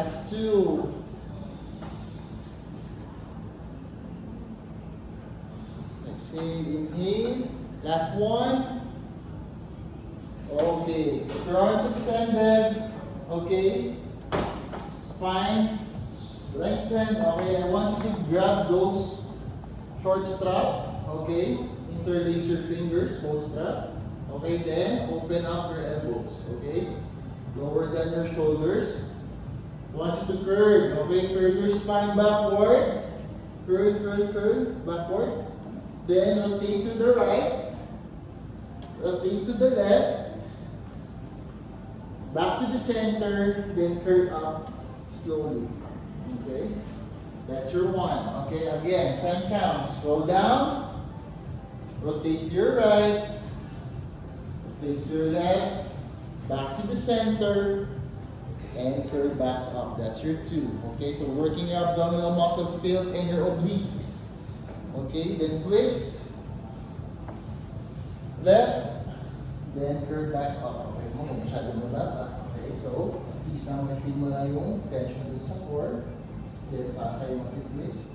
Last two. Exhale, inhale. Last one. Okay. Keep your arms extended. Okay. Spine lengthen. Okay. I want you to grab those short strap. Okay. Interlace your fingers, both strap. Okay. Then open up your elbows. Okay. Lower down your shoulders. I want you to curve. Okay. Curve your spine backward. Curve, backward. Then rotate to the right. Rotate to the left. Back to the center. Then curve up slowly. Okay. That's your one. Okay. Again, 10 counts. Roll down. Rotate to your right. Rotate to your left. Back to the center. And curve back up. That's your two. Okay. So working your abdominal muscle still and your obliques. Okay, then twist. Left. Then curve back up. Okay, mo masyado mo ba? Okay, so at least na ma-feel mo na yung tension dun sa core. Then saka tayo mag-twist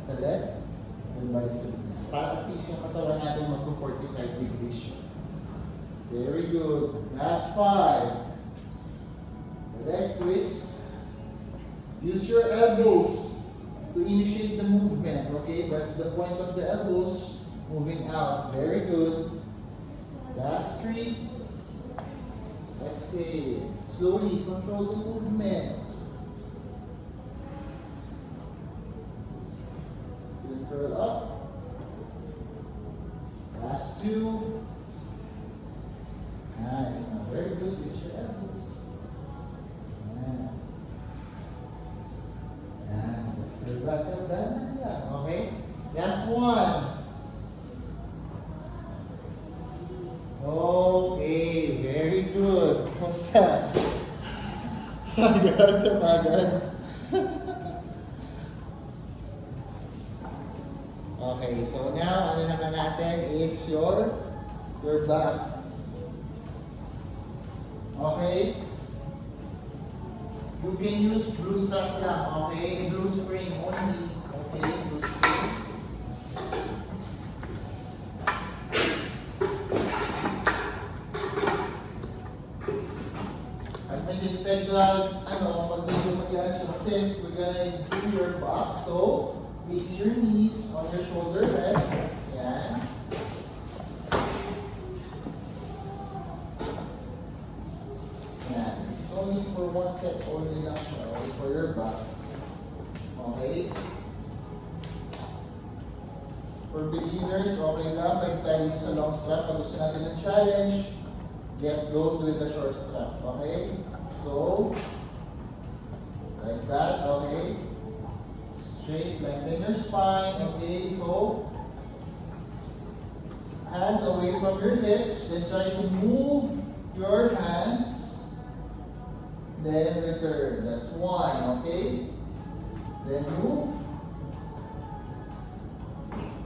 sa left. Then balik sa likod. Para at least yung katawan natin mag-45 degrees siya. Very good. Last 5. Leg twist. Use your elbows to initiate the movement. Okay, that's the point of the elbows moving out. Very good. Last 3. Exhale. Slowly control the movement. Then curl up. Last 2. Nice. Now, very good. Use your elbows. Let's curl back up. Okay. Last 1. Okay, very good. What's that? Agad. Okay, so now, ano naman natin is your back. Okay? You can use blue strap lang, okay? Blue spring only. Okay, blue spring. At may sinipeg lang, pag medyo mag-ian kasi we're gonna do your back. So, place your knees on your shoulder rest. Yan. Yan. It's only for one set only lang siya. It's for your back. Okay? For beginners, okay lang. Pag tayo sa long strap, pag gusto natin ng challenge, go with the short strap. Okay? So, like that. Okay? Straight, lengthen your spine. Okay? So, hands away from your hips. Then try to move your hands. Then return. That's 1. Okay? Then move.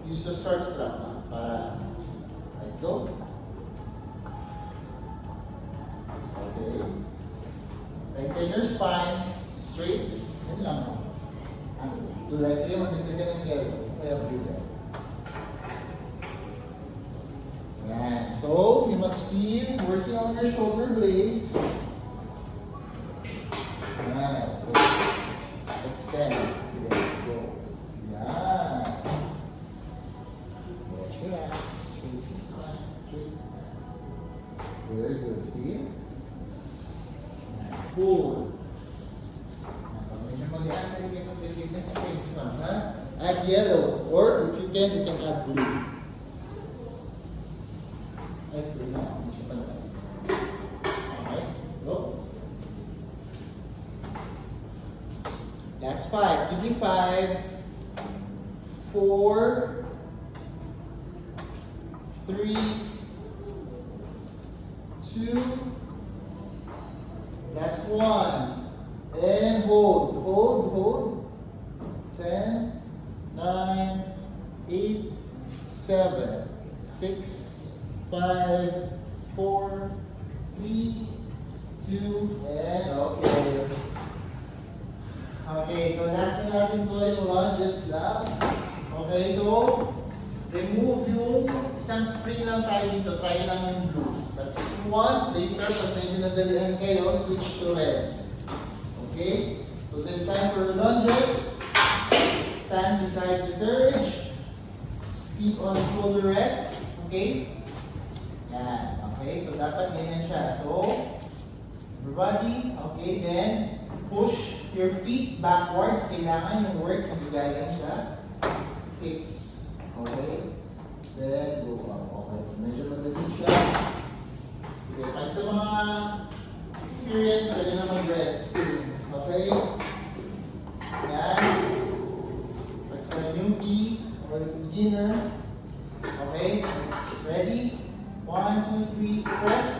Use the short strap para like go. Okay. Lengthen your spine. Straight. Yun lang. Tulad sa'yo, magdagdagan ng yellow. Kaya breathe out. Yan. So, you must feel working on your shoulder blades. Yan. So, extend. Sige, go. Yan. Relax. Straight. Straight. Very good. Feel. Pull. Medyo mag-ian na rin yung fitness things man, ha? Add yellow. Or, if you can add blue. Ay, blue na. Hindi siya pala. Okay. Go. Last 5. Give me 5. 4. 3. 2. Last 1. And hold. 10, 9, 8, 7, 6, 5, 4, 3, 2, and okay. Okay, so last na natin to yung lunges lang. Okay, so remove yung isang spring lang tayo dito. Try lang yung blue. But if you want, later, pag medyo nadalian kayo, switch to red. Okay? So this time for lunges, stand beside the courage. Feet on shoulder rest. Okay? Yan. Okay, so dapat ganyan siya. So, everybody, okay, then push your feet backwards. Kailangan yung work magagaling sa hips. Okay? Then, go up. Okay. Medyo madali siya. Okay. Pag sa mga experience, pwede na mag-red experience. Okay? Yan. Pag sa newbie or beginner. Okay? Ready? 1, 2, 3. Press.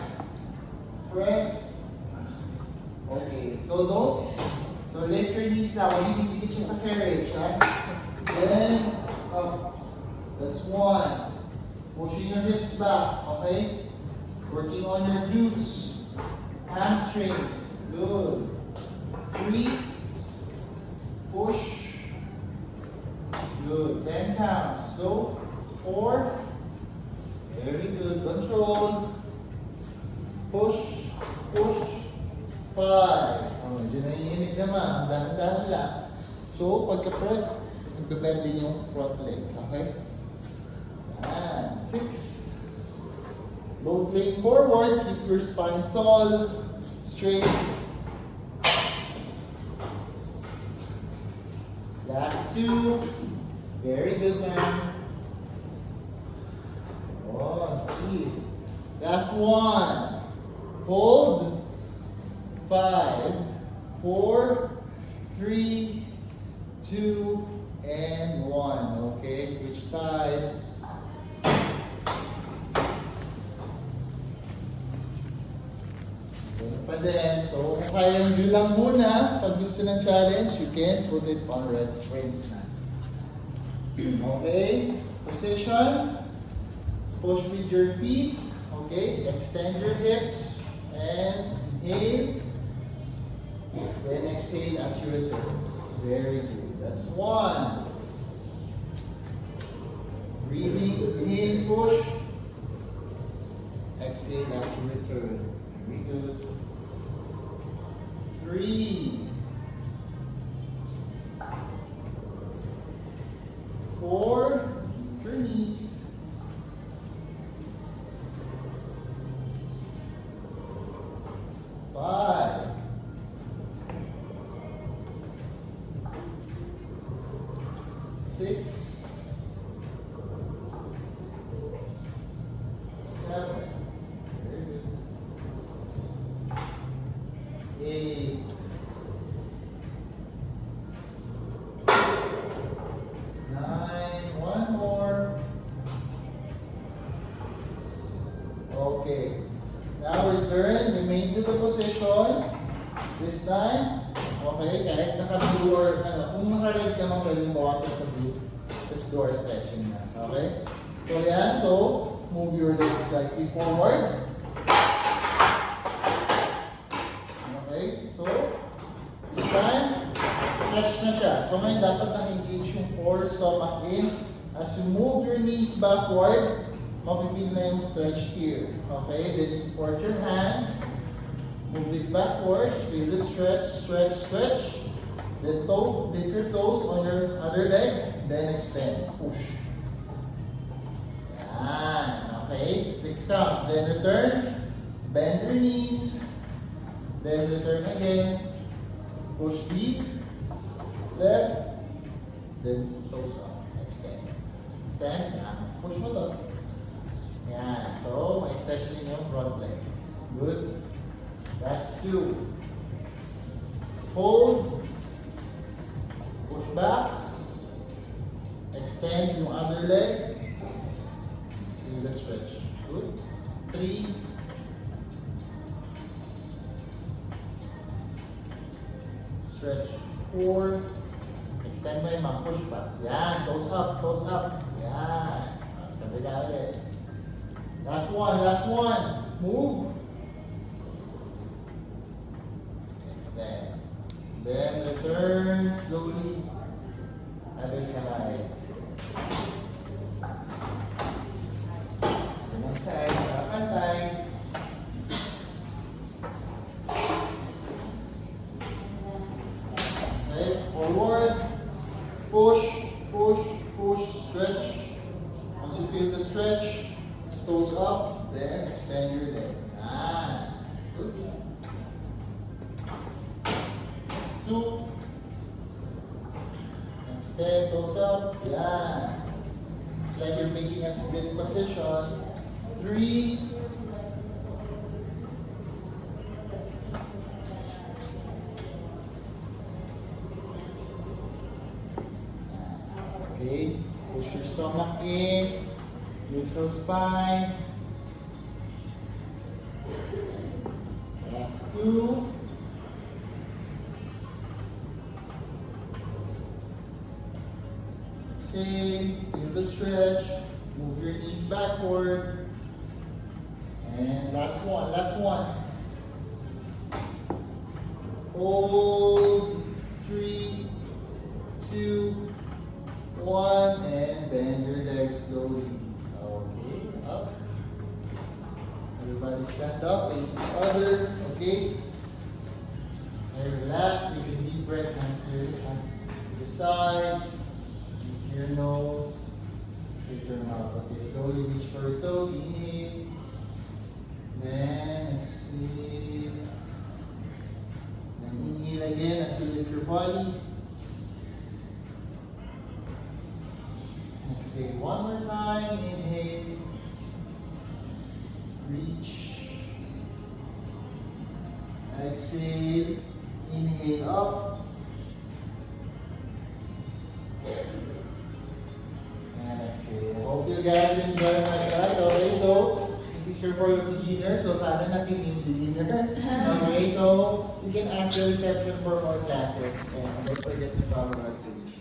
Press. Okay. So, don't. So, lift your knees now. Hindi dikit siya sa carriage. Ha? Then, up. That's 1. Pushing your hips back. Okay? Working on your glutes. Hamstrings. Good. 3. Push. Good. 10 counts. Go. 4. Very good. Control. Push. Push. 5. Oh, medyo naiinig naman. Dahan-dahan lang. So, pagka-press, nagbe-bend din yung front leg. Okay? Yan. 6. Load leg forward. Keep your spine tall. Straight. Last 2. Very good, man. Oh, 3. Last 1. Hold. 5, 4, 3, 2, and 1. Okay, switch side. Ganun pa din. So, kung kaya nyo lang muna, pag gusto ng challenge, you can put it on red springs na. Okay, position. Push with your feet. Okay, extend your hips. And inhale. Then exhale as you return. Very good. That's 1. Breathing. Inhale, push. Exhale as you return. Very good. 3. 4. Keep your knees. 5. 6, 7, very good. 8, 9, one more. Okay. Now return, remain to the position. This time, okay, kahit naka-blue or kung naka-red ka man, pwedeng bawasan sa blue. Let's do our stretching na. Okay? So yan, so move your legs slightly forward. Okay, so this time, stretch na siya. So ngayon dapat na-engage yung core, stomach in. As you move your knees backward, mapipil na yung stretch here. Okay, then support your hands. Move it backwards, feel the stretch, stretch, stretch. Then lift your toes on your other leg, then extend, push. Yan, okay, 6 counts. Then return, bend your knees, then return again, push deep, left, then toes up, extend. Extend, yan, push mo to. Yan, so may stretch din yung front leg. Good. That's 2. Hold. Push back. Extend yung other leg. In the stretch. Good. 3. Stretch. 4. Extend mo yung mga push back. Yan. Toes up. Toes up. Yan. Mas kabila ulit. Last 1. Last 1. Move. Extend. Then return slowly. Other side. One side, pantay. Okay, forward. Push, push, push, stretch. Once you feel the stretch, toes up, then extend your leg. Ah, good. 2. Extend, toes up. Yeah. It's like you're making a split position. 3. Okay. Push your stomach in. Neutral spine. Last 2. Same. Feel the stretch. Move your knees backward. And last one. Last one. Hold. 3, 2, 1, and bend your legs slowly. Okay, up. Everybody stand up, face each other. Okay. And relax. Take a deep breath. Hands to the side. Keep your nose. Straight your mouth. Okay, slowly reach for your toes. Inhale. Then exhale. Then inhale again as you lift your body. Exhale one more time. Inhale. Reach. Exhale. Inhale up. And exhale. Hope you guys enjoy my class. Okay, so this is your for the beginner. So sana nakinig beginner. Okay, so you can ask the reception for more classes. And don't forget to follow our page.